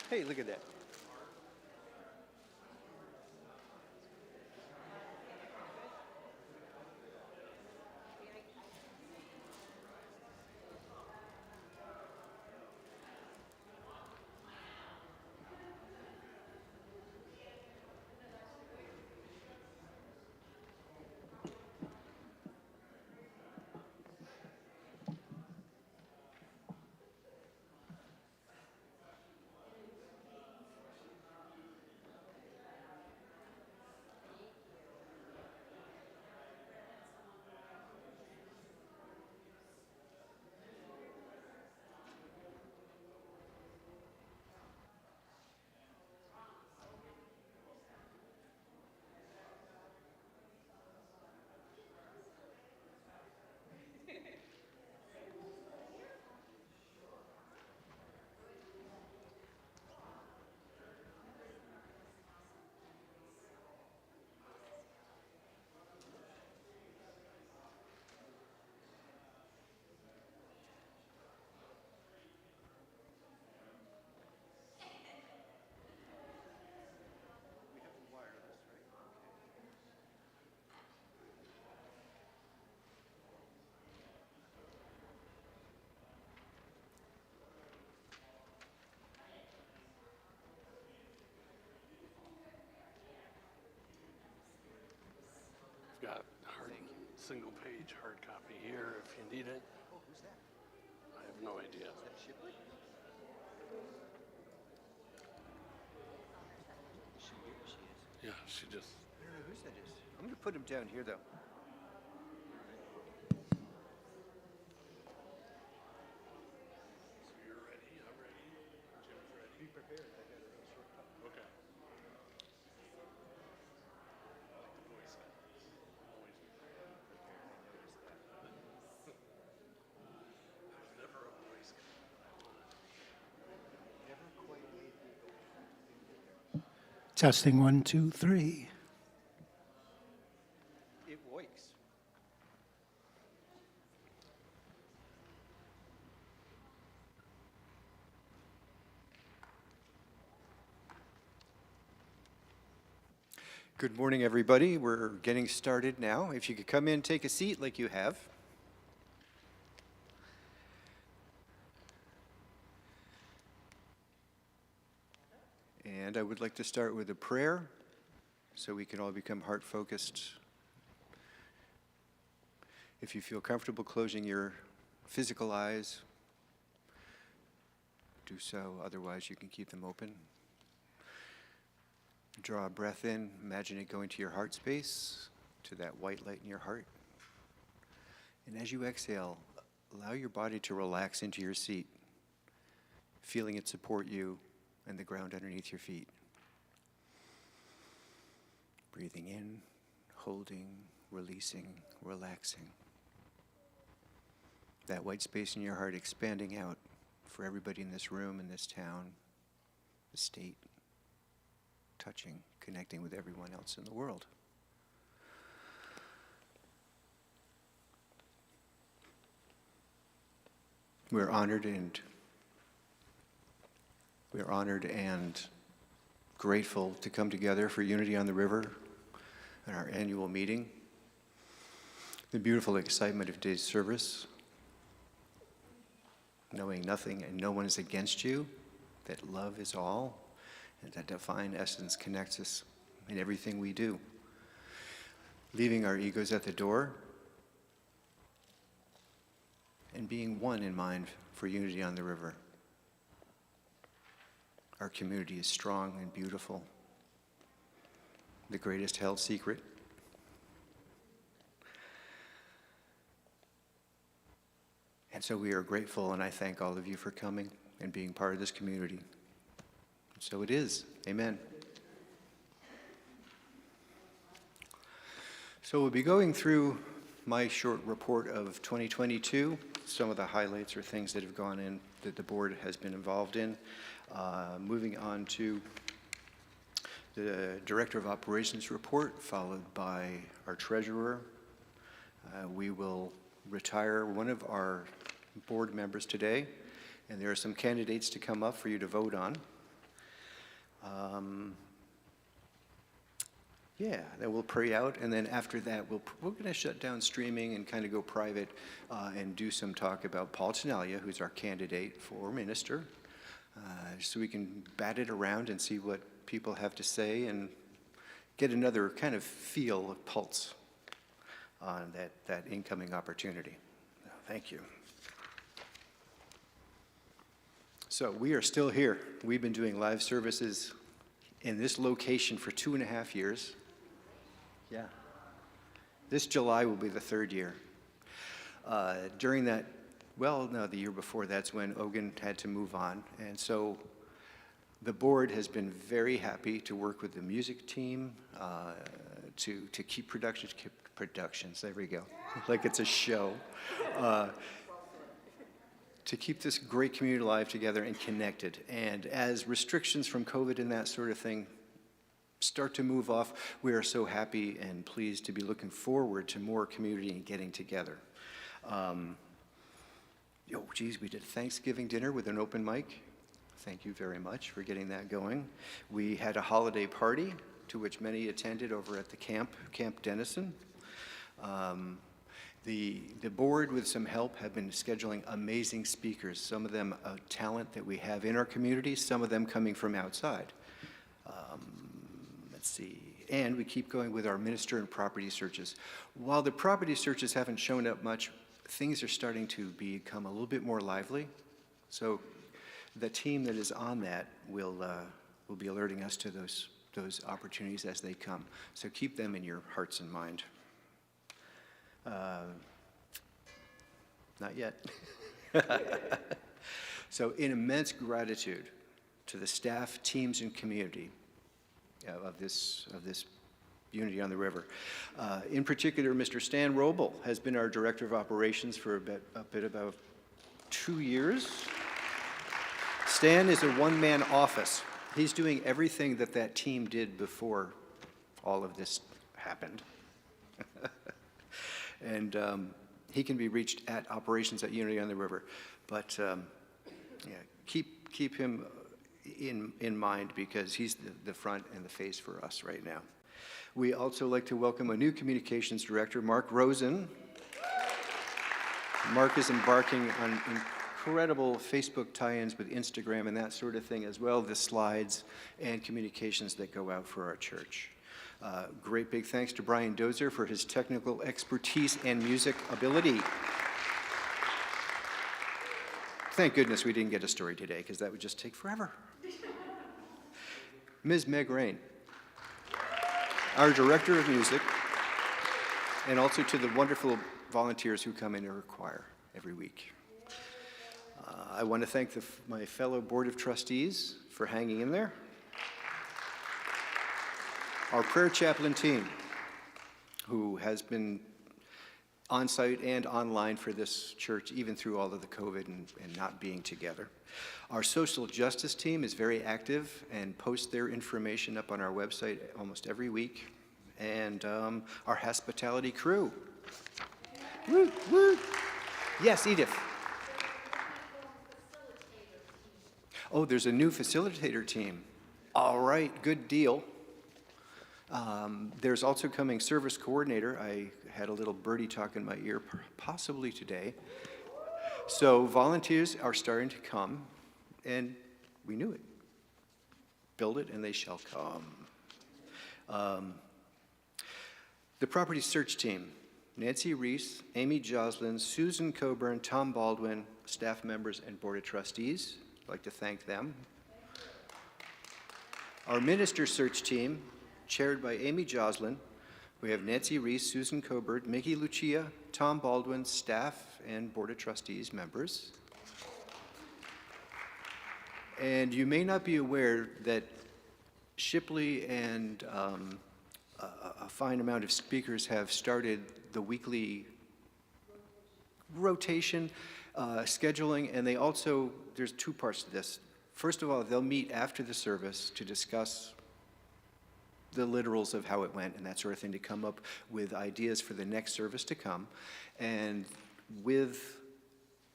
Hey, look at that. I've got single page hard copy here if you need it. Oh, who's that? I have no idea. Is that Shipley? Is she here? She is. Yeah, she just. I don't know whose that is. I'm going to put him down here, though. So you're ready? I'm ready. Jim's ready. Be prepared. I got a real short talk. Okay. I like the voice. Always Prepared. I noticed that. I was never a voice guy. Never quite made me go. Testing 1, 2, 3. It works. Good morning, everybody. We're getting started now. If you could come in, take a seat like you have. And I would like to start with a prayer so we can all become heart-focused. If you feel comfortable closing your physical eyes, do so. Otherwise, you can keep them open. Draw a breath in. Imagine it going to your heart space, to that white light in your heart. And as you exhale, allow your body to relax into your seat, feeling it support you and the ground underneath your feet. Breathing in, holding, releasing, relaxing. That white space in your heart expanding out for everybody in this room, in this town, the state, touching, connecting with everyone else in the world. We're honored and grateful to come together for Unity on the River at our annual meeting. The beautiful excitement of today's service, knowing nothing and no one is against you, that love is all, and that divine essence connects us in everything we do. Leaving our egos at the door and being one in mind for Unity on the River. Our community is strong and beautiful, the greatest held secret. And so we are grateful, and I thank all of you for coming and being part of this community. So it is. Amen. So we'll be going through my short report of 2022, some of the highlights or things that have gone in that the board has been involved in. Moving on to the Director of Operations report, followed by our treasurer. We will retire one of our board members today, and there are some candidates to come up for you to vote on. Yeah, then we'll pray out, and then after that, we're going to shut down streaming and kind of go private and do some talk about Paul Tenalia, who's our candidate for minister, so we can bat it around and see what people have to say and get another kind of feel of pulse on that incoming opportunity. Thank you. So we are still here. We've been doing live services in this location for 2.5 years. Yeah. This July will be the 3rd year. During that, well, no, the year before, that's when Ogun had to move on. And so the board has been very happy to work with the music team to keep productions, there we go, like it's a show, to keep this great community alive together and connected. And as restrictions from COVID and that sort of thing start to move off, we are so happy and pleased to be looking forward to more community and getting together. We did Thanksgiving dinner with an open mic. Thank you very much for getting that going. We had a holiday party to which many attended over at the Camp Denison. The board, with some help, have been scheduling amazing speakers, some of them a talent that we have in our community, some of them coming from outside. Let's see. And we keep going with our minister and property searches. While the property searches haven't shown up much, things are starting to become a little bit more lively. So the team that is on that will be alerting us to those opportunities as they come. So keep them in your hearts and mind. Not yet. So in immense gratitude to the staff, teams, and community of this Unity on the River. In particular, Mr. Stan Roble has been our Director of Operations for about 2 years. Stan is a one-man office. He's doing everything that team did before all of this happened. And he can be reached at operations at Unity on the River. But keep him in mind because he's the front and the face for us right now. We also like to welcome a new communications director, Mark Rosen. Mark is embarking on incredible Facebook tie-ins with Instagram and that sort of thing, as well as the slides and communications that go out for our church. Great big thanks to Brian Dozer for his technical expertise and music ability. Thank goodness we didn't get a story today, because that would just take forever. Ms. Meg Rain, our Director of Music, and also to the wonderful volunteers who come in our choir every week. I want to thank my fellow Board of Trustees for hanging in there. Our prayer chaplain team, who has been on-site and online for this church, even through all of the COVID and not being together. Our social justice team is very active and posts their information up on our website almost every week. And our hospitality crew. Woo, woo. Yes, Edith. Oh, there's a new facilitator team. All right, good deal. There's also coming service coordinator. I had a little birdie talk in my ear, possibly today. So volunteers are starting to come, and we knew it. Build it, and they shall come. The property search team, Nancy Reese, Amy Joslin, Susan Coburn, Tom Baldwin, staff members, and Board of Trustees. I'd like to thank them. Our minister search team, chaired by Amy Joslin. We have Nancy Reese, Susan Coburn, Mickey Lucia, Tom Baldwin, staff and Board of Trustees members. And you may not be aware that Shipley and a fine amount of speakers have started the weekly rotation, scheduling, and they also, there's two parts to this. First of all, they'll meet after the service to discuss the literals of how it went and that sort of thing, to come up with ideas for the next service to come. And with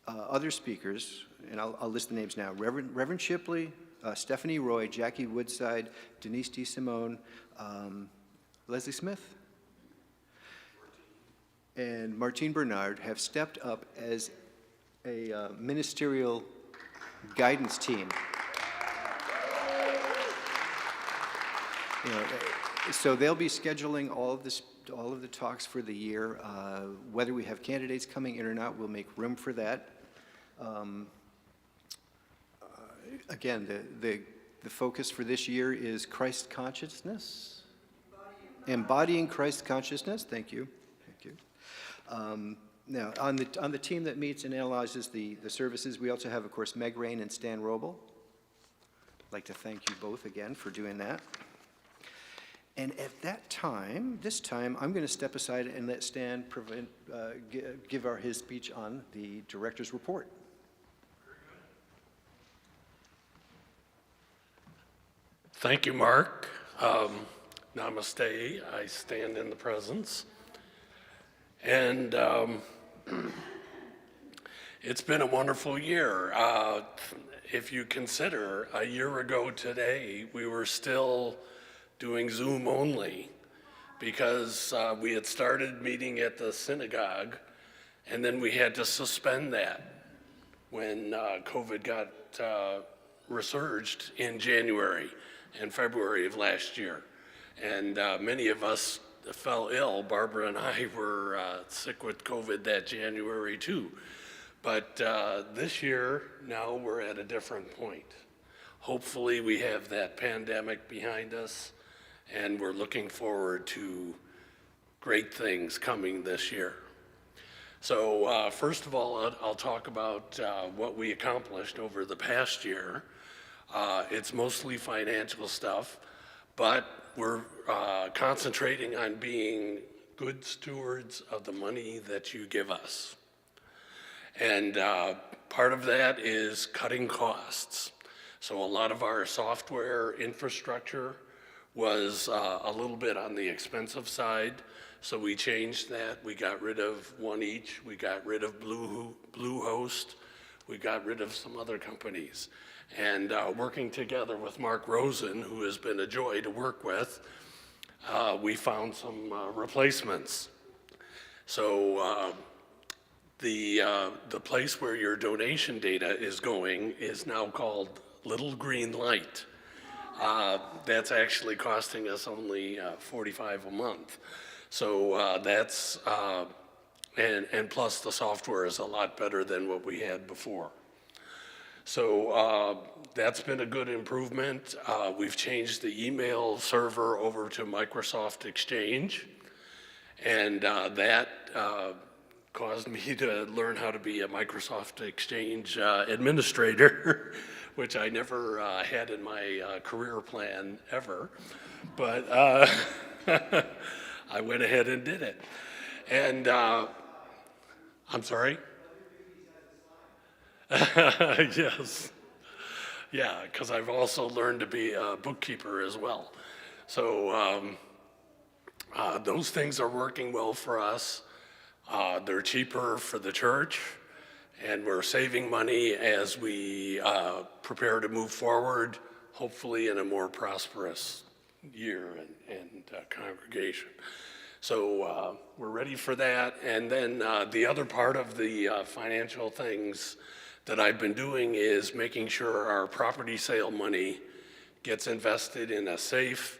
other speakers, and I'll list the names now, Reverend Shipley, Stephanie Roy, Jackie Woodside, Denise DeSimone, Leslie Smith, and Martine Bernard have stepped up as a ministerial guidance team. You know, so they'll be scheduling all of the talks for the year. Whether we have candidates coming in or not, we'll make room for that. Again, the focus for this year is Christ consciousness. Embodying Christ consciousness. Thank you. Thank you. Now, on the team that meets and analyzes the services, we also have, of course, Meg Rain and Stan Roble. I'd like to thank you both again for doing that. And at this time, I'm going to step aside and let Stan give his speech on the director's report. Thank you, Mark. Namaste. I stand in the presence. And it's been a wonderful year. If you consider, a year ago today, we were still doing Zoom only because we had started meeting at the synagogue, and then we had to suspend that when COVID got resurged in January and February of last year. And many of us fell ill. Barbara and I were sick with COVID that January too. But this year, now we're at a different point. Hopefully we have that pandemic behind us, and we're looking forward to great things coming this year. So first of all, I'll talk about what we accomplished over the past year. It's mostly financial stuff, but we're concentrating on being good stewards of the money that you give us. And part of that is cutting costs. So a lot of our software infrastructure was a little bit on the expensive side, so we changed that. We got rid of One Each, we got rid of Bluehost, we got rid of some other companies. And working together with Mark Rosen, who has been a joy to work with, we found some replacements. So the place where your donation data is going is now called Little Green Light. That's actually costing us only $45 a month. So that's, and plus the software is a lot better than what we had before. So that's been a good improvement. We've changed the email server over to Microsoft Exchange, and that caused me to learn how to be a Microsoft Exchange administrator, which I never had in my career plan ever, but I went ahead and did it. And I'm sorry? Yes. Yeah, because I've also learned to be a bookkeeper as well. So those things are working well for us. They're cheaper for the church, and we're saving money as we prepare to move forward, hopefully in a more prosperous year and congregation. So we're ready for that. And then the other part of the financial things that I've been doing is making sure our property sale money gets invested in a safe,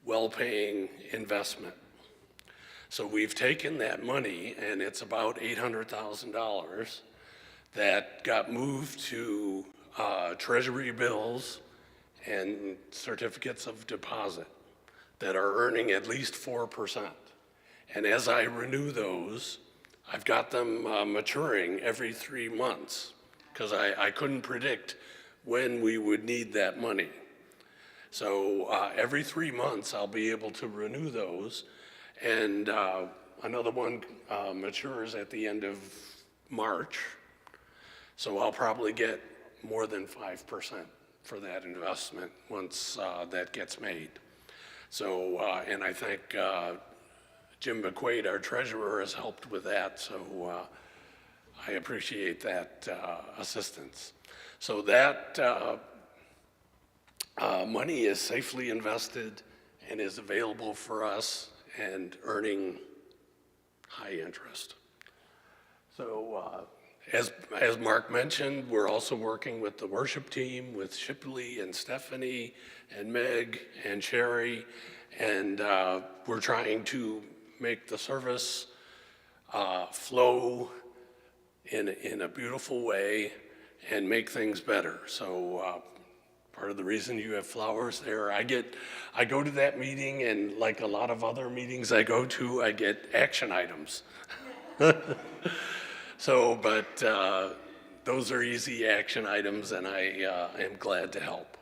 well-paying investment. So we've taken that money, and it's about $800,000 that got moved to treasury bills and certificates of deposit that are earning at least 4%. And as I renew those, I've got them maturing every 3 months, because I couldn't predict when we would need that money. So every 3 months, I'll be able to renew those, and another one matures at the end of March. So I'll probably get more than 5% for that investment once that gets made. So, and I think Jim McQuaid, our treasurer, has helped with that, so I appreciate that assistance. So that money is safely invested and is available for us and earning high interest. So as Mark mentioned, we're also working with the worship team, with Shipley and Stephanie and Meg and Sherry, and we're trying to make the service flow in a beautiful way and make things better. So part of the reason you have flowers there, I go to that meeting, and like a lot of other meetings I go to, I get action items. So, but those are easy action items, and I am glad to help.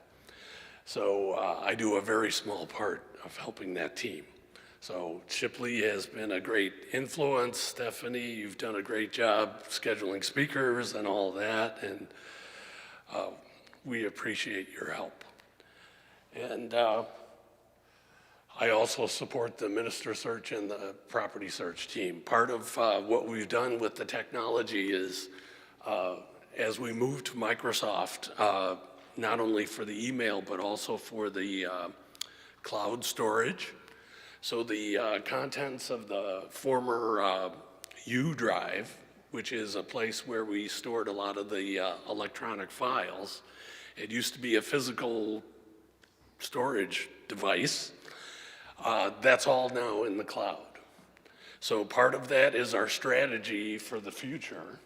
So I do a very small part of helping that team. So Shipley has been a great influence. Stephanie, you've done a great job scheduling speakers and all that, and we appreciate your help. And I also support the minister search and the property search team. Part of what we've done with the technology is as we move to Microsoft, not only for the email, but also for the cloud storage. So the contents of the former U drive, which is a place where we stored a lot of the electronic files, it used to be a physical storage device. That's all now in the cloud. So part of that is our strategy for the future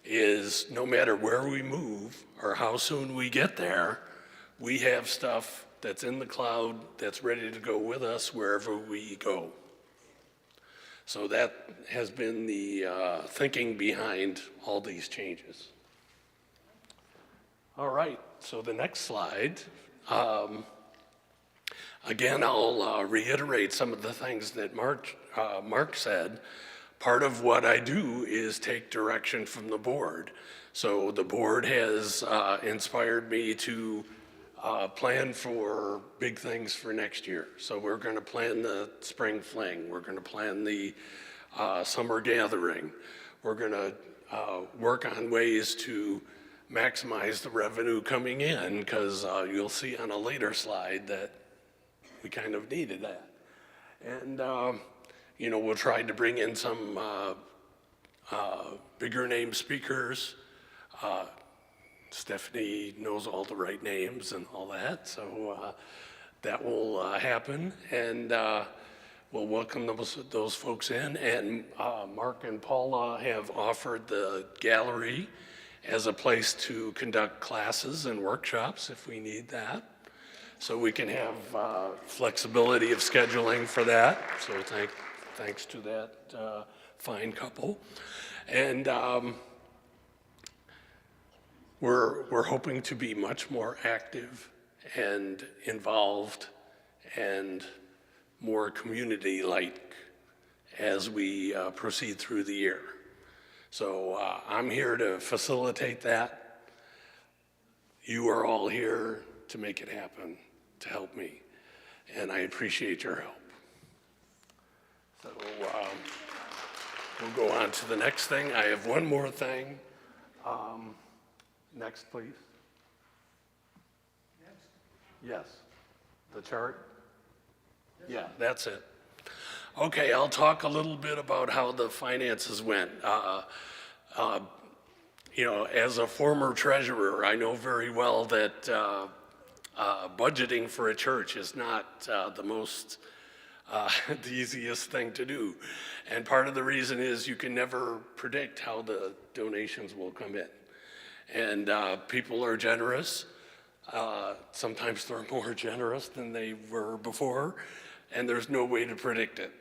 is no matter where we move or how soon we get there, we have stuff that's in the cloud that's ready to go with us wherever we go. So that has been the thinking behind all these changes. All right, so the next slide. Again, I'll reiterate some of the things that Mark said. Part of what I do is take direction from the board. So the board has inspired me to plan for big things for next year. So we're going to plan the spring fling. We're going to plan the summer gathering. We're going to work on ways to maximize the revenue coming in, because you'll see on a later slide that we kind of needed that. And, you know, we'll try to bring in some bigger name speakers. Stephanie knows all the right names and all that, so that will happen. And we'll welcome those folks in. And Mark and Paula have offered the gallery as a place to conduct classes and workshops if we need that. So we can have flexibility of scheduling for that. So thanks to that fine couple. And we're hoping to be much more active and involved and more community-like as we proceed through the year. So I'm here to facilitate that. You are all here to make it happen, to help me, and I appreciate your help. So we'll go on to the next thing. I have one more thing. Next, please. Next. Yes, the chart. Yeah, that's it. Okay, I'll talk a little bit about how the finances went. You know, as a former treasurer, I know very well that budgeting for a church is not the most, the easiest thing to do. And part of the reason is you can never predict how the donations will come in. And people are generous. Sometimes they're more generous than they were before, and there's no way to predict it.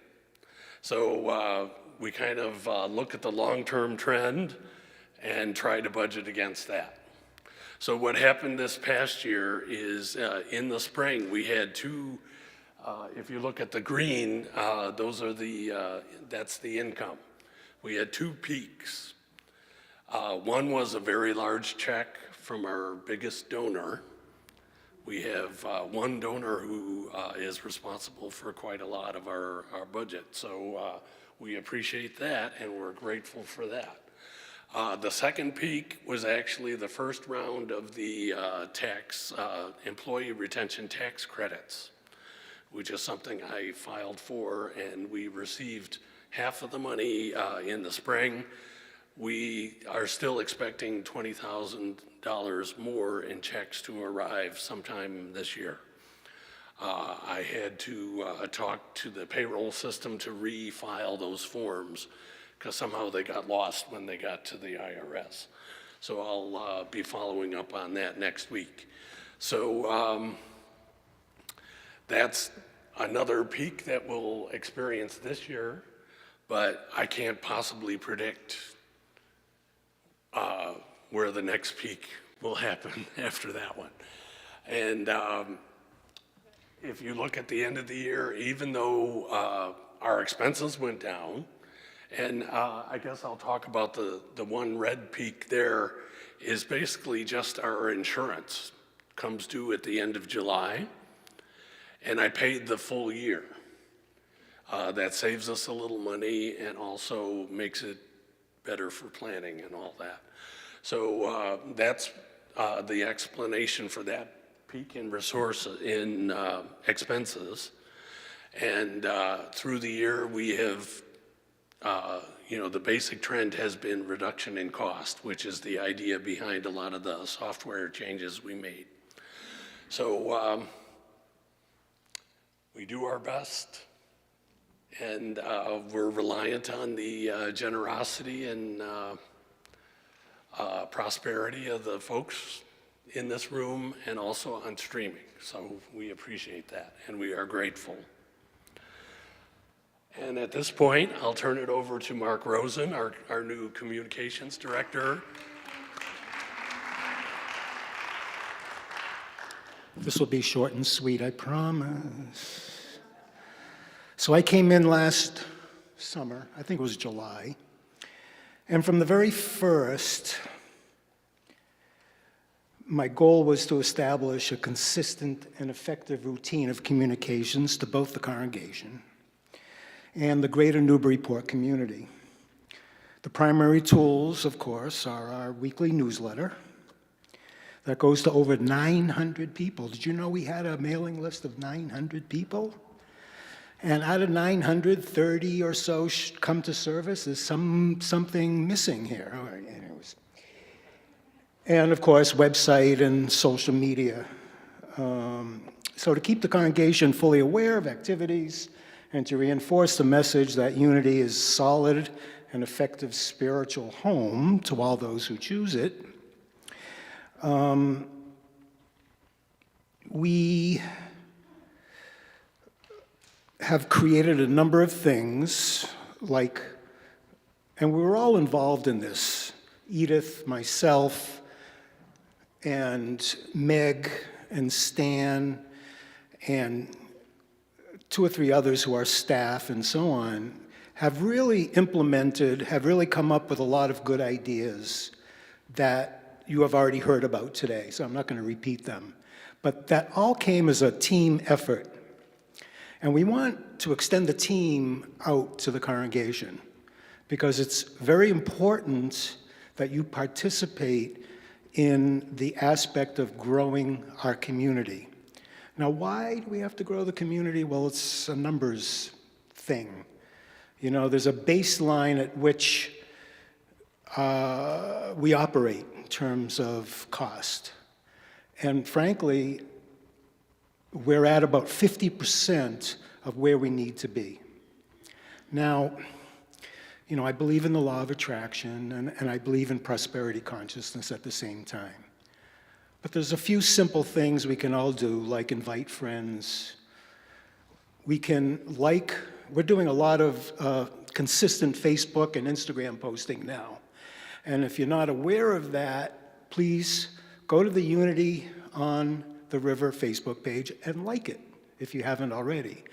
So we kind of look at the long-term trend and try to budget against that. So what happened this past year is in the spring, we had two, if you look at the green, those are that's the income. We had two peaks. One was a very large check from our biggest donor. We have one donor who is responsible for quite a lot of our budget. So we appreciate that, and we're grateful for that. The second peak was actually the first round of the employee retention tax credits, which is something I filed for, and we received half of the money in the spring. We are still expecting $20,000 more in checks to arrive sometime this year. I had to talk to the payroll system to refile those forms because somehow they got lost when they got to the IRS. So I'll be following up on that next week. So that's another peak that we'll experience this year, but I can't possibly predict where the next peak will happen after that one. And if you look at the end of the year, even though our expenses went down, and I guess I'll talk about the one red peak there is basically just our insurance comes due at the end of July, and I paid the full year. That saves us a little money and also makes it better for planning and all that. So that's the explanation for that peak in expenses. And through the year, we have, the basic trend has been reduction in cost, which is the idea behind a lot of the software changes we made. So we do our best, and we're reliant on the generosity and prosperity of the folks in this room and also on streaming. So we appreciate that, and we are grateful. And at this point, I'll turn it over to Mark Rosen, our new communications director. This will be short and sweet, I promise. So I came in last summer, I think it was July, and from the very first, my goal was to establish a consistent and effective routine of communications to both the congregation and the greater Newburyport community. The primary tools, of course, are our weekly newsletter that goes to over 900 people. Did you know we had a mailing list of 900 people? And out of 930 or so come to service, there's something missing here. And of course, website and social media. So to keep the congregation fully aware of activities and to reinforce the message that unity is solid and effective spiritual home to all those who choose it, we have created a number of things and we were all involved in this, Edith, myself, and Meg, and Stan, and 2 or 3 others who are staff and so on, have really come up with a lot of good ideas that you have already heard about today, so I'm not going to repeat them. But that all came as a team effort. And we want to extend the team out to the congregation because it's very important that you participate in the aspect of growing our community. Now, why do we have to grow the community? Well, it's a numbers thing. There's a baseline at which we operate in terms of cost. And frankly, we're at about 50% of where we need to be. Now, I believe in the law of attraction, and I believe in prosperity consciousness at the same time. But there's a few simple things we can all do, like invite friends. We're doing a lot of consistent Facebook and Instagram posting now. And if you're not aware of that, please go to the Unity on the River Facebook page and like it, if you haven't already.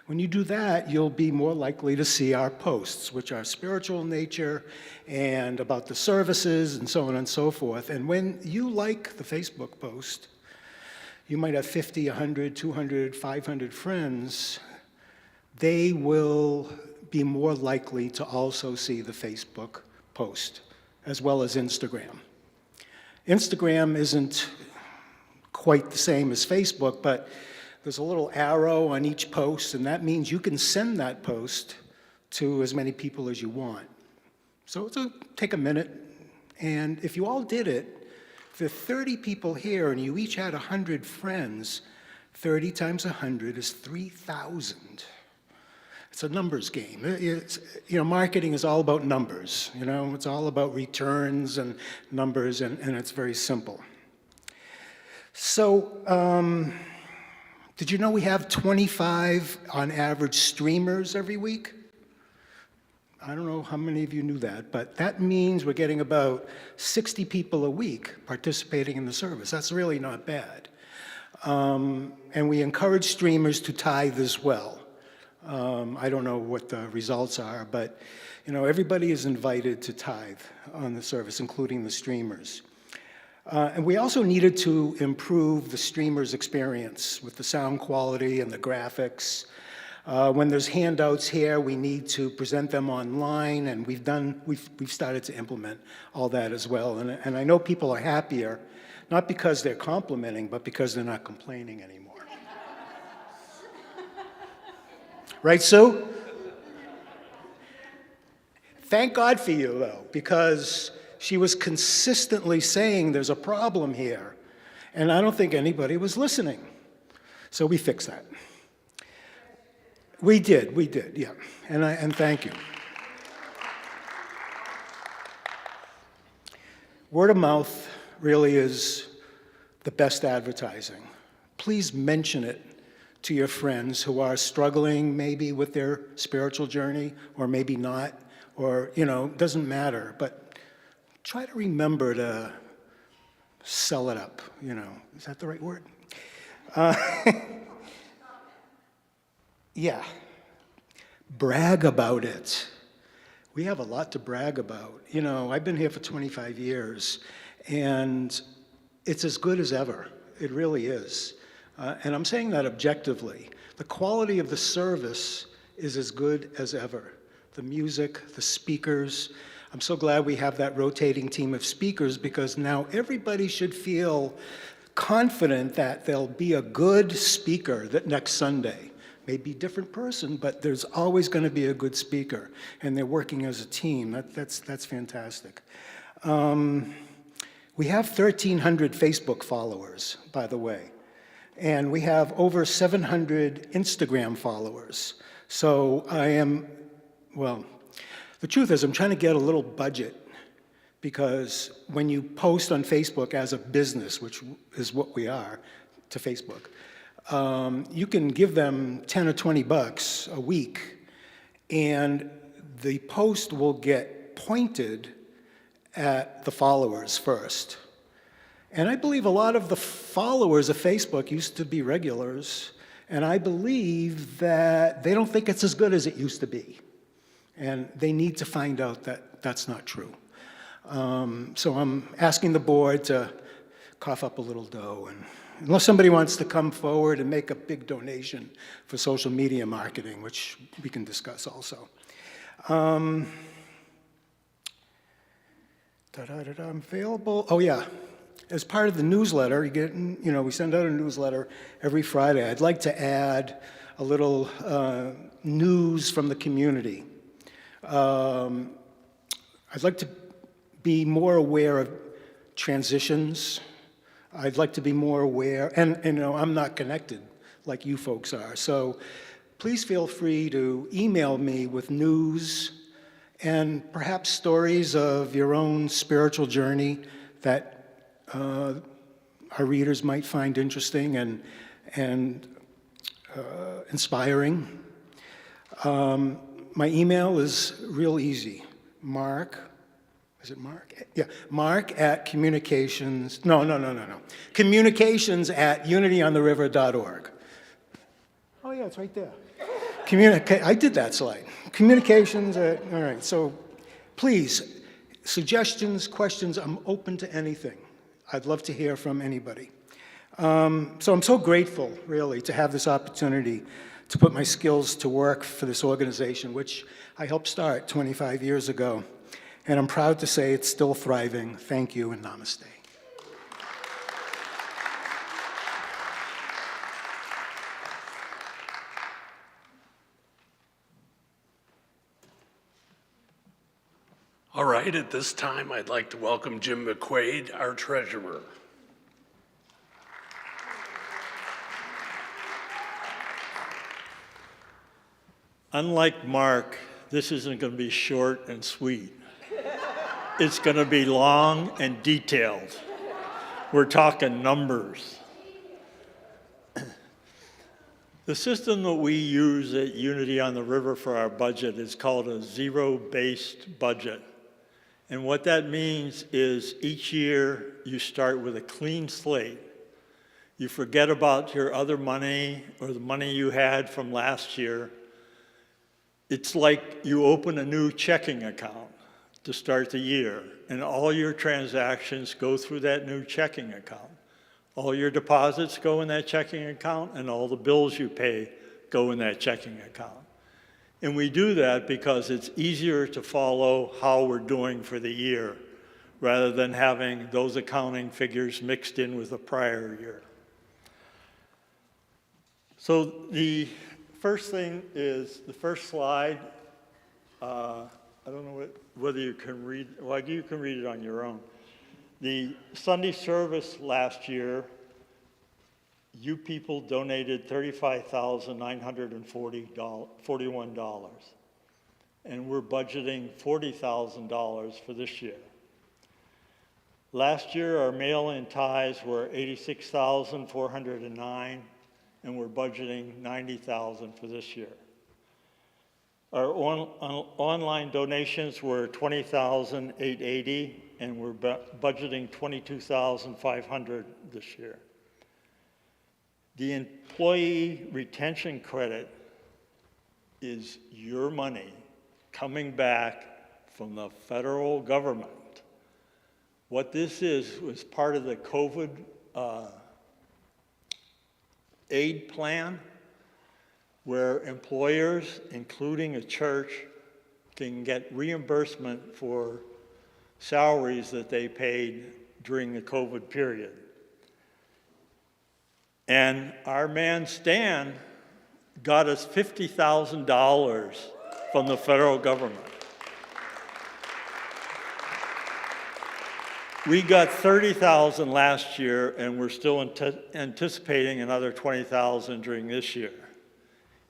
When you do that, you'll be more likely to see our posts, which are spiritual in nature and about the services and so on and so forth. And when you like the Facebook post, you might have 50, 100, 200, 500 friends. They will be more likely to also see the Facebook post as well as Instagram. Instagram isn't quite the same as Facebook, but there's a little arrow on each post, and that means you can send that post to as many people as you want. So it'll take a minute, and if you all did it, if there are 30 people here and you each had 100 friends, 30 times 100 is 3,000. It's a numbers game. Marketing is all about numbers. It's all about returns and numbers, and it's very simple. So, did you know we have 25 on average streamers every week? I don't know how many of you knew that, but that means we're getting about 60 people a week participating in the service. That's really not bad. And we encourage streamers to tithe as well. I don't know what the results are, but everybody is invited to tithe on the service, including the streamers. And we also needed to improve the streamers' experience with the sound quality and the graphics. When there's handouts here, we need to present them online, and we've started to implement all that as well. And I know people are happier, not because they're complimenting, but because they're not complaining anymore. Right, Sue? Thank God for you, though, because she was consistently saying there's a problem here, and I don't think anybody was listening. So we fixed that. We did, yeah, and thank you. Word of mouth really is the best advertising. Please mention it to your friends who are struggling maybe with their spiritual journey, or maybe not, or, doesn't matter, but try to remember to sell it up, Is that the right word? Yeah. Brag about it. We have a lot to brag about. I've been here for 25 years, and it's as good as ever. It really is. And I'm saying that objectively. The quality of the service is as good as ever. The music, the speakers. I'm so glad we have that rotating team of speakers, because now everybody should feel confident that there'll be a good speaker that next Sunday. Maybe a different person, but there's always going to be a good speaker, and they're working as a team. That's fantastic. We have 1,300 Facebook followers, by the way, and we have over 700 Instagram followers. So the truth is I'm trying to get a little budget, because when you post on Facebook as a business, which is what we are to Facebook, you can give them 10 or 20 bucks a week, and the post will get pointed at the followers first. And I believe a lot of the followers of Facebook used to be regulars, and I believe that they don't think it's as good as it used to be. And they need to find out that that's not true. So I'm asking the board to cough up a little dough, and unless somebody wants to come forward and make a big donation for social media marketing, which we can discuss also. I'm available. Oh yeah, as part of the newsletter, we send out a newsletter every Friday. I'd like to add a little news from the community. I'd like to be more aware of transitions. I'd like to be more aware, and I'm not connected like you folks are. So please feel free to email me with news and perhaps stories of your own spiritual journey that our readers might find interesting and inspiring. My email is real easy. Is it Mark? Yeah, Mark at communications, communications at unityontheriver.org. Oh yeah, it's right there. I did that slide. Communications at, all right, so please, suggestions, questions, I'm open to anything. I'd love to hear from anybody. So I'm so grateful, really, to have this opportunity to put my skills to work for this organization, which I helped start 25 years ago. And I'm proud to say it's still thriving. Thank you and namaste. All right, at this time, I'd like to welcome Jim McQuaid, our treasurer. Unlike Mark, this isn't going to be short and sweet. It's going to be long and detailed. We're talking numbers. The system that we use at Unity on the River for our budget is called a zero-based budget. And what that means is each year you start with a clean slate. You forget about your other money or the money you had from last year. It's like you open a new checking account to start the year, and all your transactions go through that new checking account. All your deposits go in that checking account, and all the bills you pay go in that checking account. And we do that because it's easier to follow how we're doing for the year, rather than having those accounting figures mixed in with the prior year. So the first thing is, the first slide, I don't know whether you can read, well, you can read it on your own. The Sunday service last year, you people donated $35,941, and we're budgeting $40,000 for this year. Last year, our mail-in ties were $86,409, and we're budgeting $90,000 for this year. Our online donations were $20,880, and we're budgeting $22,500 this year. The employee retention credit is your money coming back from the federal government. What this is was part of the COVID aid plan, where employers, including a church, can get reimbursement for salaries that they paid during the COVID period. And our man Stan got us $50,000 from the federal government. We got $30,000 last year, and we're still anticipating another $20,000 during this year.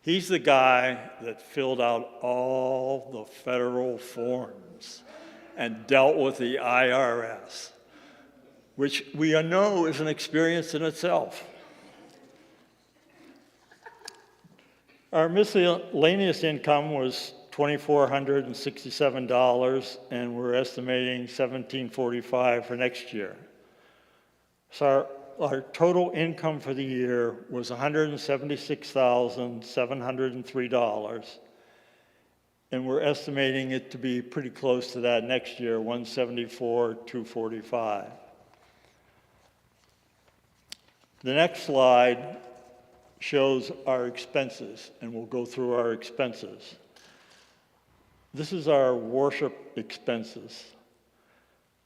He's the guy that filled out all the federal forms and dealt with the IRS, which we know is an experience in itself. Our miscellaneous income was $2,467, and we're estimating $1,745 for next year. So our total income for the year was $176,703, and we're estimating it to be pretty close to that next year, $174,245. The next slide shows our expenses, and we'll go through our expenses. This is our worship expenses.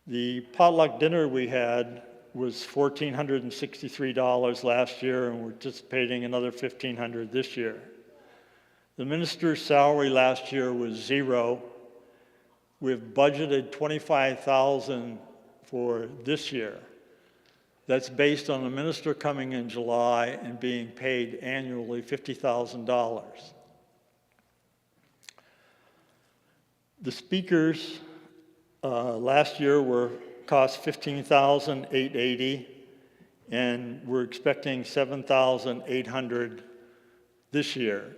The potluck dinner we had was $1,463 last year, and we're anticipating another $1,500 this year. The minister's salary last year was $0. We've budgeted $25,000 for this year. That's based on the minister coming in July and being paid annually $50,000. The speakers last year cost $15,880, and we're expecting $7,800 this year.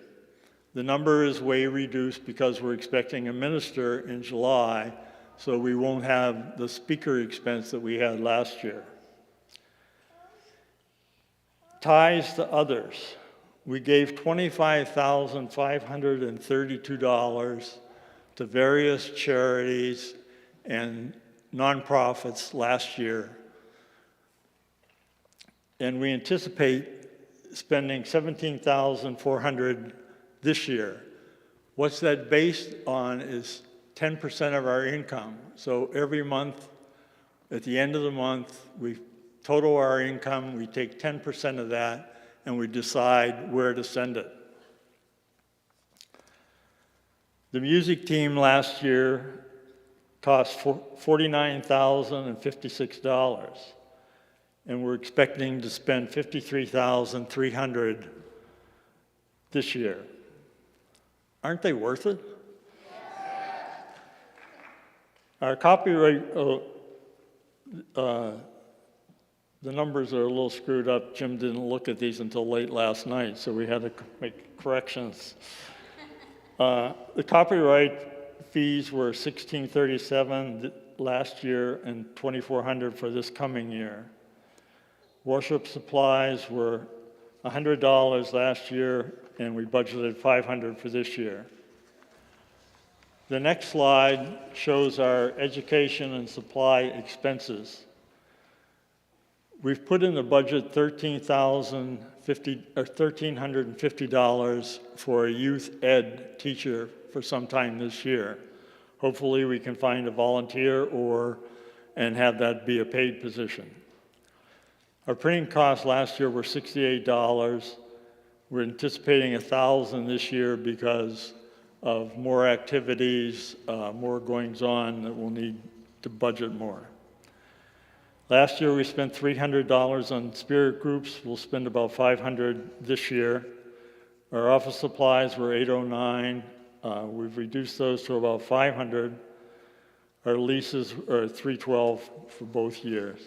The number is way reduced because we're expecting a minister in July, so we won't have the speaker expense that we had last year. Ties to others. We gave $25,532 to various charities and nonprofits last year. And we anticipate spending $17,400 this year. What's that based on is 10% of our income. So every month, at the end of the month, we total our income, we take 10% of that, and we decide where to send it. The music team last year cost $49,056, and we're expecting to spend $53,300 this year. Aren't they worth it? Our copyright, the numbers are a little screwed up. Jim didn't look at these until late last night, so we had to make corrections. The copyright fees were $1,637 last year and $2,400 for this coming year. Worship supplies were $100 last year, and we budgeted $500 for this year. The next slide shows our education and supply expenses. We've put in the budget $1,350 for a youth ed teacher for some time this year. Hopefully we can find a volunteer and have that be a paid position. Our printing costs last year were $68. We're anticipating $1,000 this year because of more activities, more goings on that we'll need to budget more. Last year we spent $300 on spirit groups. We'll spend about $500 this year. Our office supplies were $809. We've reduced those to about $500. Our leases are $312 for both years.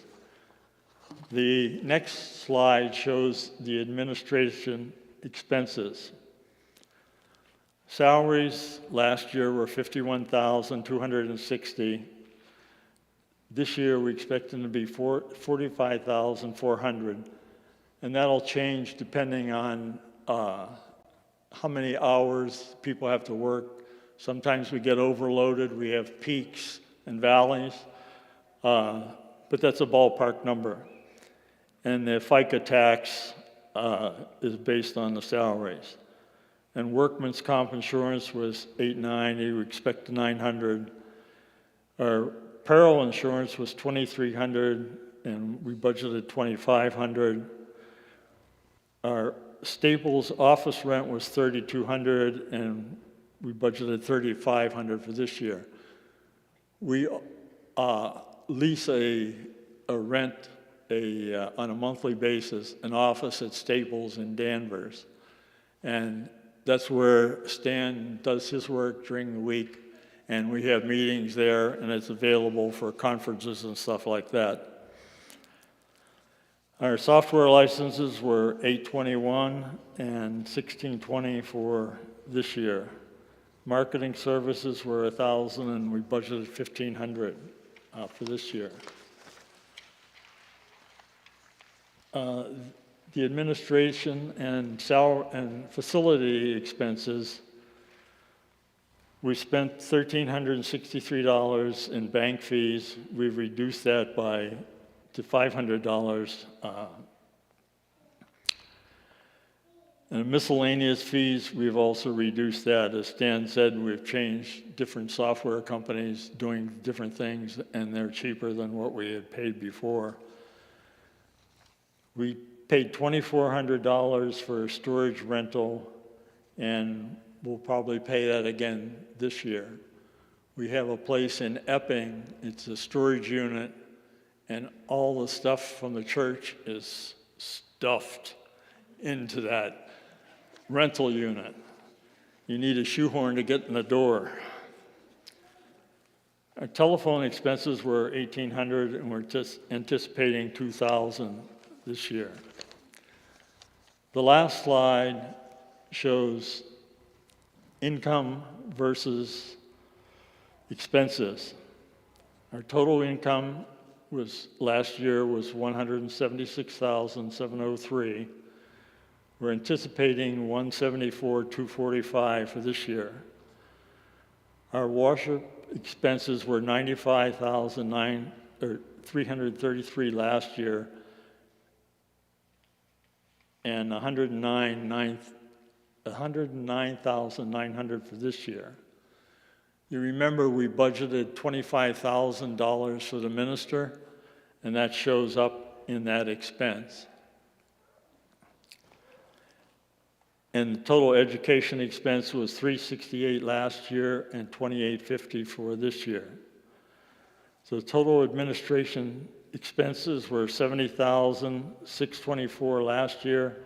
The next slide shows the administration expenses. Salaries last year were $51,260. This year we expect them to be $45,400, and that'll change depending on how many hours people have to work. Sometimes we get overloaded, we have peaks and valleys, but that's a ballpark number. And the FICA tax is based on the salaries. And workman's comp insurance was $890, we expect $900. Our peril insurance was $2,300, and we budgeted $2,500. Our Staples office rent was $3,200, and we budgeted $3,500 for this year. We lease rent on a monthly basis an office at Staples in Danvers, and that's where Stan does his work during the week, and we have meetings there, and it's available for conferences and stuff like that. Our software licenses were $821 and $1,620 for this year. Marketing services were $1,000, and we budgeted $1,500 for this year. The administration and facility expenses, we spent $1,363 in bank fees. We've reduced that to $500. And miscellaneous fees, we've also reduced that. As Stan said, we've changed different software companies doing different things, and they're cheaper than what we had paid before. We paid $2,400 for storage rental, and we'll probably pay that again this year. We have a place in Epping, it's a storage unit, and all the stuff from the church is stuffed into that rental unit. You need a shoehorn to get in the door. Our telephone expenses were $1,800, and we're just anticipating $2,000 this year. The last slide shows income versus expenses. Our total income last year was $176,703. We're anticipating $174,245 for this year. Our worship expenses were $95,333 last year, and $109,900 for this year. You remember we budgeted $25,000 for the minister, and that shows up in that expense. And the total education expense was $368 last year and $2850 for this year. So total administration expenses were $70,624 last year,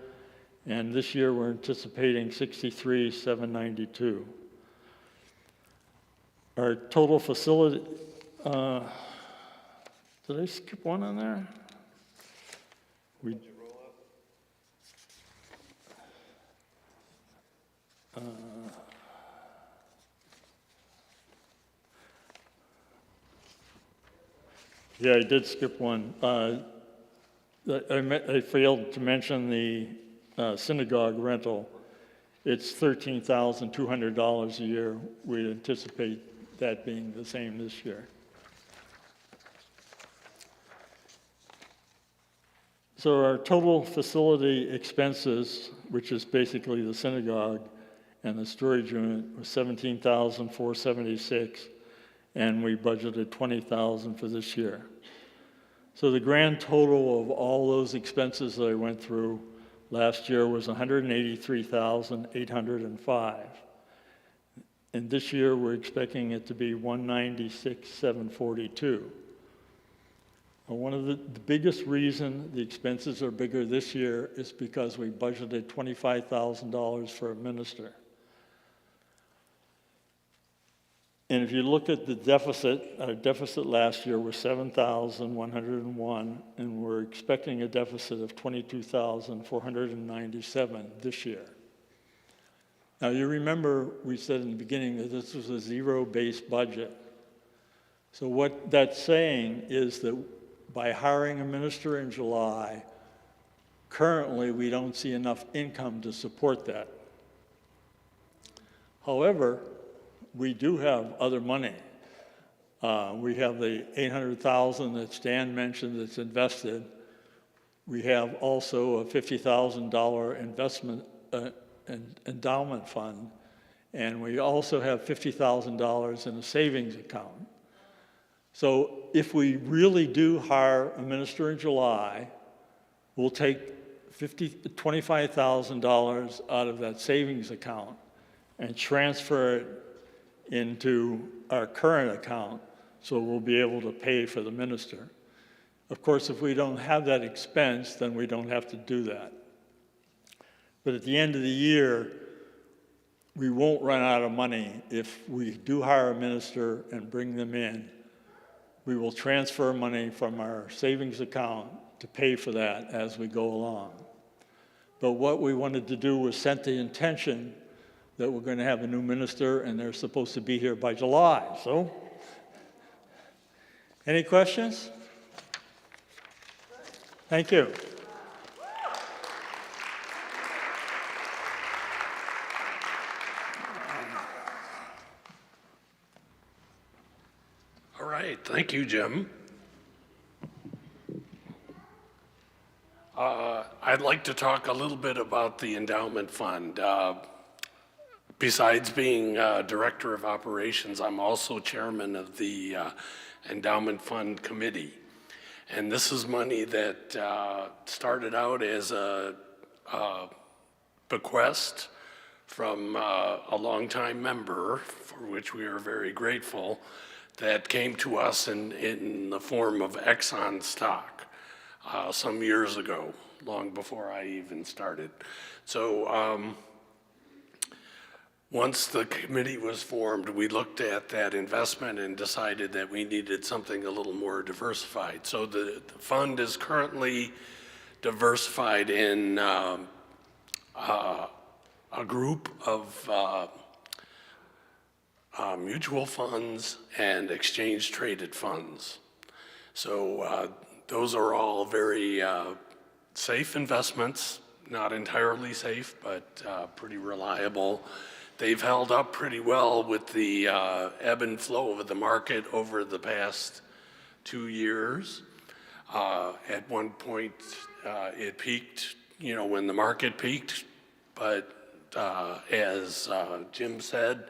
and this year we're anticipating $63,792. Our total facility, did I skip one on there? Yeah, I did skip one. I failed to mention the synagogue rental. It's $13,200 a year. We anticipate that being the same this year. So our total facility expenses, which is basically the synagogue and the storage unit, was $17,476, and we budgeted $20,000 for this year. So the grand total of all those expenses that I went through last year was $183,805. And this year we're expecting it to be $196,742. One of the biggest reason the expenses are bigger this year is because we budgeted $25,000 for a minister. And if you look at the deficit, our deficit last year was $7,101, and we're expecting a deficit of $22,497 this year. Now, you remember we said in the beginning that this was a zero-based budget. So what that's saying is that by hiring a minister in July, currently we don't see enough income to support that. However, we do have other money. We have the $800,000 that Stan mentioned that's invested. We have also a $50,000 investment endowment fund, and we also have $50,000 in a savings account. So if we really do hire a minister in July, we'll take $25,000 out of that savings account and transfer it into our current account, so we'll be able to pay for the minister. Of course, if we don't have that expense, then we don't have to do that. But at the end of the year, we won't run out of money. If we do hire a minister and bring them in, we will transfer money from our savings account to pay for that as we go along. But what we wanted to do was set the intention that we're going to have a new minister, and they're supposed to be here by July. So, any questions? Thank you. All right, thank you, Jim. I'd like to talk a little bit about the endowment fund. Besides being Director of Operations, I'm also Chairman of the Endowment Fund Committee. And this is money that started out as a bequest from a longtime member, for which we are very grateful, that came to us in the form of Exxon stock some years ago, long before I even started. So once the committee was formed, we looked at that investment and decided that we needed something a little more diversified. So the fund is currently diversified in a group of mutual funds and exchange-traded funds. So those are all very safe investments, not entirely safe, but pretty reliable. They've held up pretty well with the ebb and flow of the market over the past 2 years. At one point, it peaked, when the market peaked, but as Jim said,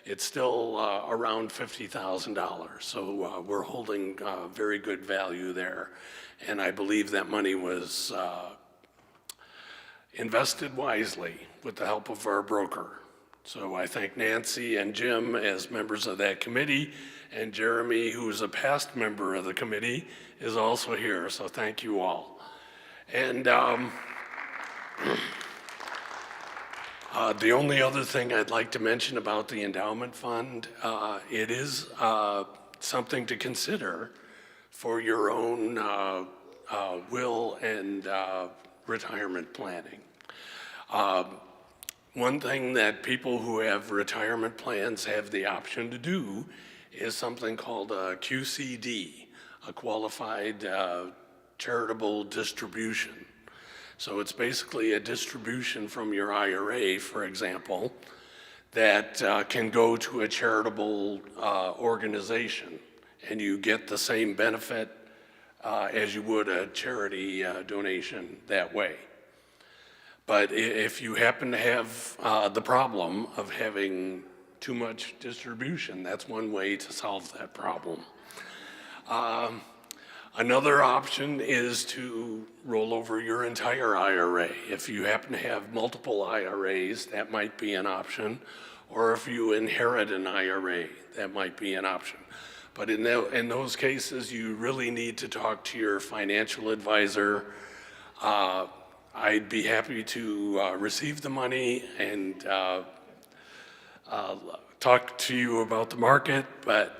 it's still around $50,000. So we're holding very good value there. And I believe that money was invested wisely with the help of our broker. So I thank Nancy and Jim as members of that committee, and Jeremy, who is a past member of the committee, is also here, so thank you all. And the only other thing I'd like to mention about the endowment fund, it is something to consider for your own will and retirement planning. One thing that people who have retirement plans have the option to do is something called a QCD, a qualified charitable distribution. So it's basically a distribution from your IRA, for example, that can go to a charitable organization, and you get the same benefit as you would a charity donation that way. But if you happen to have the problem of having too much distribution, that's one way to solve that problem. Another option is to roll over your entire IRA. If you happen to have multiple IRAs, that might be an option. Or if you inherit an IRA, that might be an option. But in those cases, you really need to talk to your financial advisor. I'd be happy to receive the money and talk to you about the market, but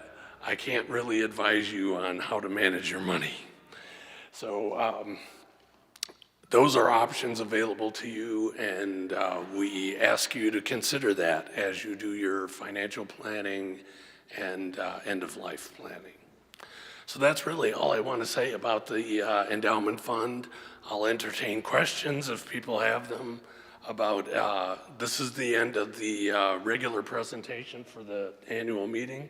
I can't really advise you on how to manage your money. So those are options available to you, and we ask you to consider that as you do your financial planning and end-of-life planning. So that's really all I want to say about the endowment fund. I'll entertain questions if people have them about, this is the end of the regular presentation for the annual meeting.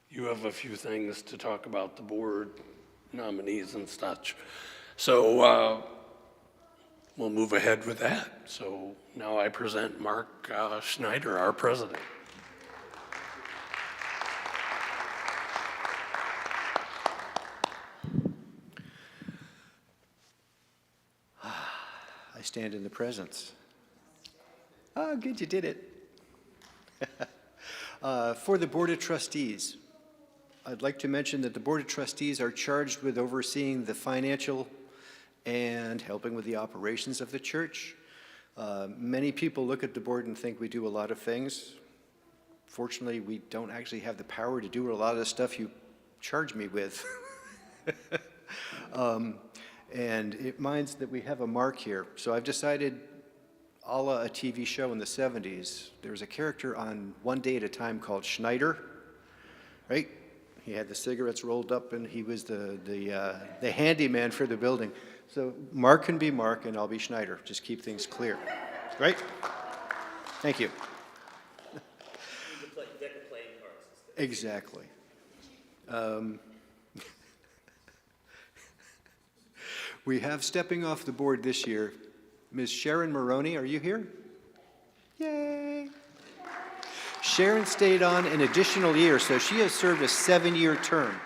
You have a few things to talk about the board nominees and such. So we'll move ahead with that. So now I present Mark Schneider, our president. I stand in the presence. Oh, good, you did it. For the Board of Trustees, I'd like to mention that the Board of Trustees are charged with overseeing the financial and helping with the operations of the church. Many people look at the board and think we do a lot of things. Fortunately, we don't actually have the power to do a lot of the stuff you charge me with. And it minds that we have a mark here. So I've decided, a la a TV show in the 70s, there was a character on One Day at a Time called Schneider, right? He had the cigarettes rolled up and he was the handyman for the building. So Mark can be Mark and I'll be Schneider. Just keep things clear, right? Thank you. Exactly. We have stepping off the board this year, Ms. Sharon Maroney. Are you here? Yay! Sharon stayed on an additional year, so she has served a 7-year term.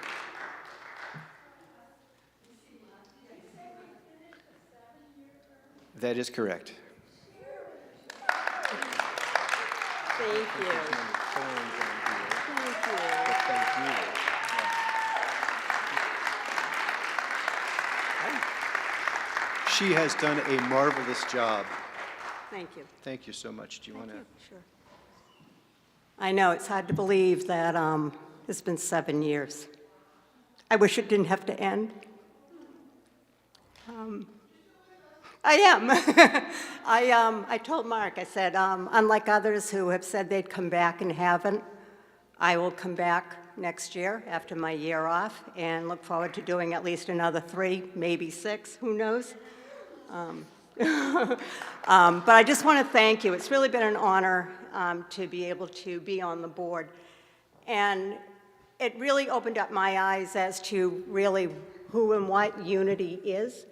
That is correct. Thank you. She has done a marvelous job. Thank you. Thank you so much. Do you want to? Sure. I know, it's hard to believe that it's been 7 years. I wish it didn't have to end. I am. I told Mark, I said, unlike others who have said they'd come back and haven't, I will come back next year after my year off and look forward to doing at least another 3, maybe 6, who knows? But I just want to thank you. It's really been an honor to be able to be on the board. And it really opened up my eyes as to really who and what unity is.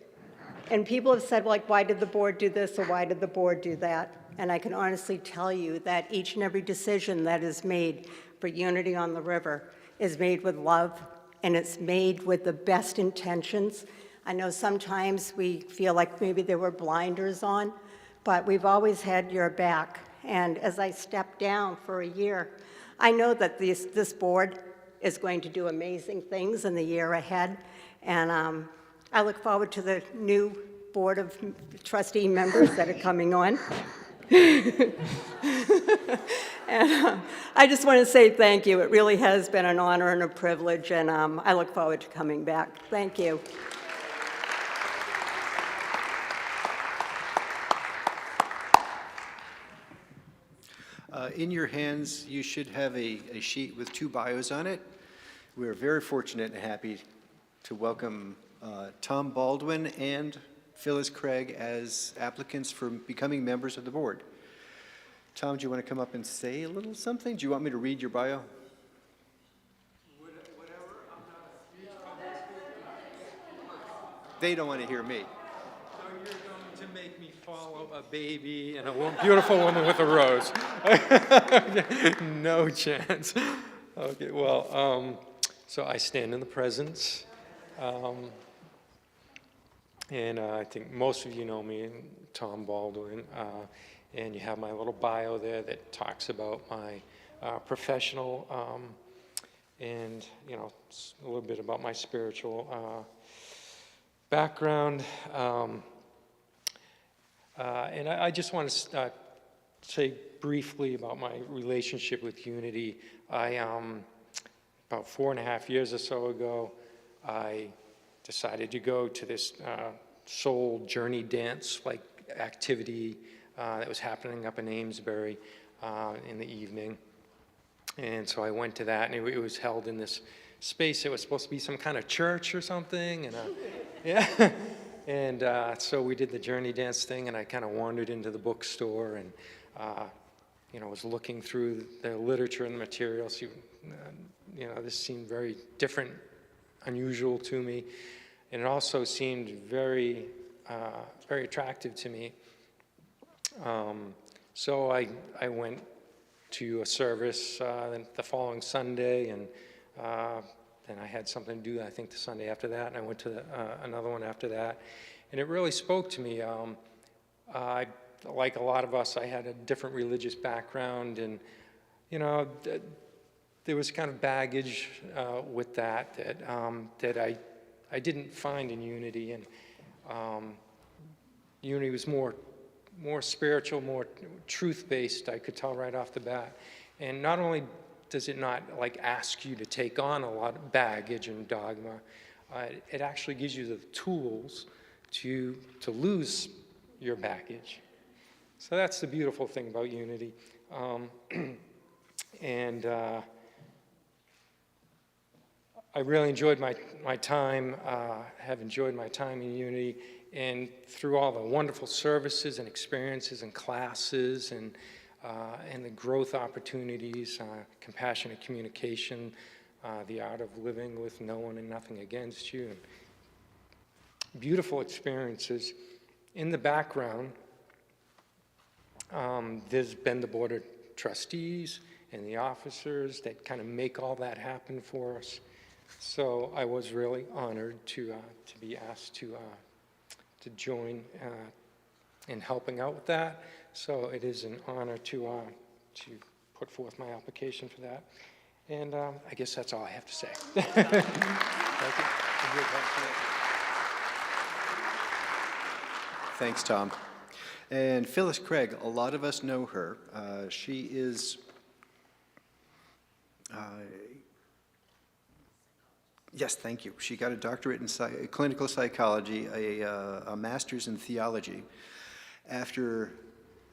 And people have said, like, why did the board do this or why did the board do that? and I can honestly tell you that each and every decision that is made for Unity on the River is made with love, and it's made with the best intentions. I know sometimes we feel like maybe there were blinders on, but we've always had your back. And as I step down for a year, I know that this board is going to do amazing things in the year ahead, and I look forward to the new Board of Trustee members that are coming on. And I just want to say thank you. It really has been an honor and a privilege, and I look forward to coming back. Thank you. In your hands, you should have a sheet with 2 bios on it. We are very fortunate and happy to welcome Tom Baldwin and Phyllis Craig as applicants for becoming members of the board. Tom, do you want to come up and say a little something? Do you want me to read your bio? They don't want to hear me. So you're going to make me follow a baby and a beautiful woman with a rose. No chance. Okay, well, so I stand in the presence. And I think most of you know me, Tom Baldwin, and you have my little bio there that talks about my professional and, you know, a little bit about my spiritual background. And I just want to say briefly about my relationship with Unity. About 4.5 years or so ago, I decided to go to this soul journey dance like activity that was happening up in Amesbury in the evening. And so I went to that, and it was held in this space. It was supposed to be some kind of church or something, and yeah. And so we did the journey dance thing, and I kind of wandered into the bookstore and you know, was looking through the literature and the materials. You know, this seemed very different, unusual to me, and it also seemed very, very attractive to me. So I went to a service the following Sunday, and then I had something to do, I think, the Sunday after that, and I went to another one after that, and it really spoke to me. Like a lot of us, I had a different religious background, and, you know, there was kind of baggage with that I didn't find in Unity, and Unity was more spiritual, more truth-based. I could tell right off the bat. And not only does it not like ask you to take on a lot of baggage and dogma, it actually gives you the tools to lose your baggage. So that's the beautiful thing about Unity. And I really enjoyed my time, have enjoyed my time in Unity, and through all the wonderful services and experiences and classes and the growth opportunities, compassionate communication, the art of living with no one and nothing against you, and beautiful experiences. In the background, there's been the Board of Trustees and the officers that kind of make all that happen for us. So I was really honored to be asked to join in helping out with that. So it is an honor to put forth my application for that. And I guess that's all I have to say. Thank you. Thanks, Tom. And Phyllis Craig, a lot of us know her. She is yes, thank you. She got a doctorate in clinical psychology, a master's in theology, after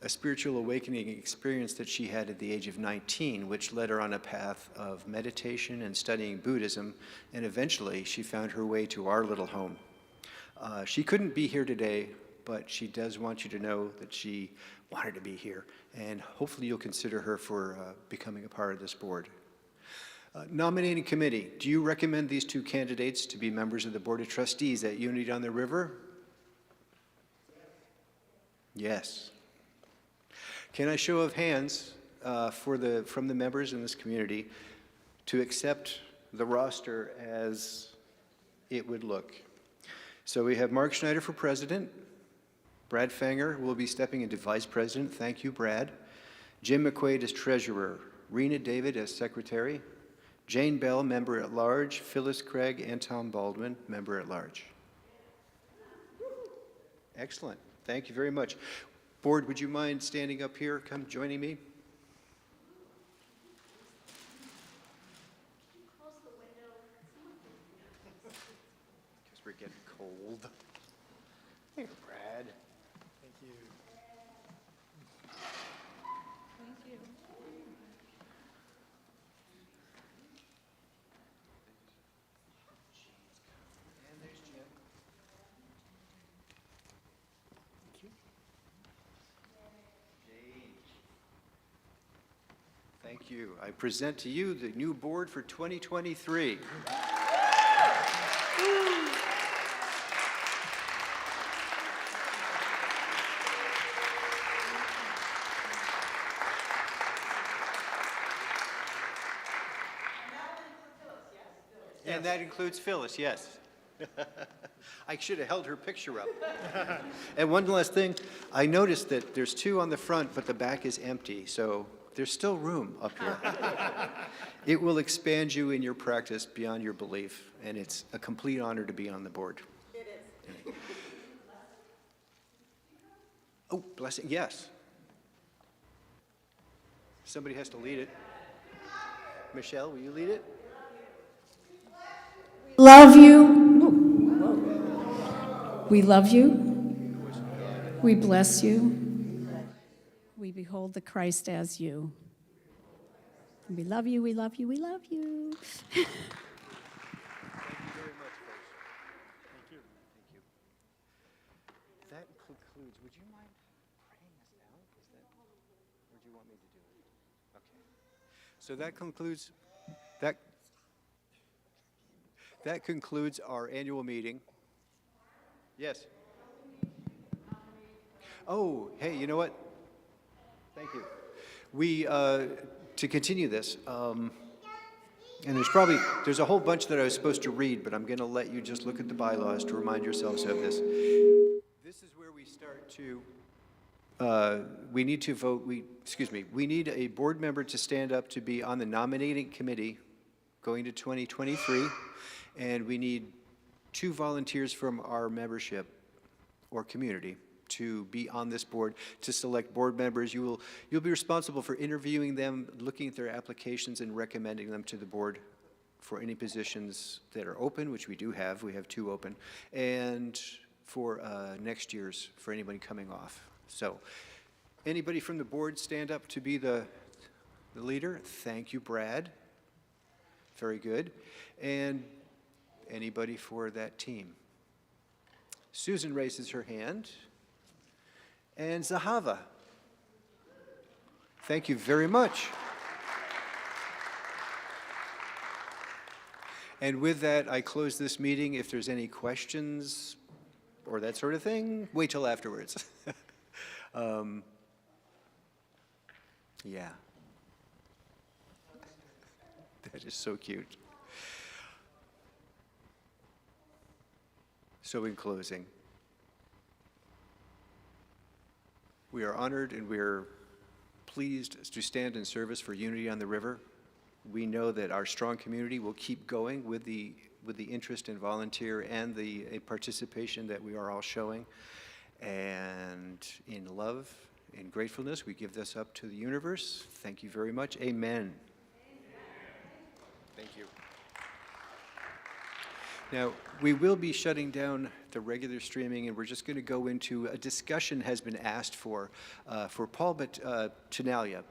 a spiritual awakening experience that she had at the age of 19, which led her on a path of meditation and studying Buddhism, and eventually she found her way to our little home. She couldn't be here today, but she does want you to know that she wanted to be here, and hopefully you'll consider her for becoming a part of this board. Nominating committee, do you recommend these 2 candidates to be members of the Board of Trustees at Unity on the River? Yes. Can I show of hands from the members in this community to accept the roster as it would look? So we have Mark Schneider for president. Brad Fanger will be stepping into vice president. Thank you, Brad. Jim McQuaid as treasurer. Rena David as secretary. Jane Bell, member at large. Phyllis Craig and Tom Baldwin, member at large. Excellent. Thank you very much. Board, would you mind standing up here, come joining me? Because we're getting cold. Here, Brad. Thank you. And there's Jim. Thank you. I present to you the new board for 2023. And that includes Phyllis, yes. I should have held her picture up. And one last thing, I noticed that there's two on the front, but the back is empty, so there's still room up here. It will expand you in your practice beyond your belief, and it's a complete honor to be on the board. It is. Oh, blessing, yes. Somebody has to lead it. Michelle, will you lead it? Love you. We love you. We bless you. We behold the Christ as you. We love you, we love you, we love you. Thank you very much, folks. Thank you. Thank you. That concludes, would you mind praying us out? Is that, or do you want me to do it? Okay. So that concludes our annual meeting. Yes? Oh, hey, you know what? Thank you. We, to continue this, and there's a whole bunch that I was supposed to read, but I'm going to let you just look at the bylaws to remind yourselves of this. This is where we start to, we need to vote, we need a board member to stand up to be on the nominating committee going to 2023, and we need 2 volunteers from our membership or community to be on this board to select board members. You'll be responsible for interviewing them, looking at their applications, and recommending them to the board for any positions that are open, which we do have. We have 2 open, and for next year's, for anybody coming off. So anybody from the board stand up to be the leader? Thank you, Brad. Very good. And anybody for that team? Susan raises her hand. And Zahava. Thank you very much. And with that, I close this meeting. If there's any questions or that sort of thing, wait till afterwards. Yeah. That is so cute. So in closing, we are honored and we are pleased to stand in service for Unity on the River. We know that our strong community will keep going with the interest in volunteer and the participation that we are all showing. And in love and gratefulness, we give this up to the universe. Thank you very much. Amen. Thank you. Now, we will be shutting down the regular streaming, and we're just going to go into a discussion has been asked for Paul Tanalia.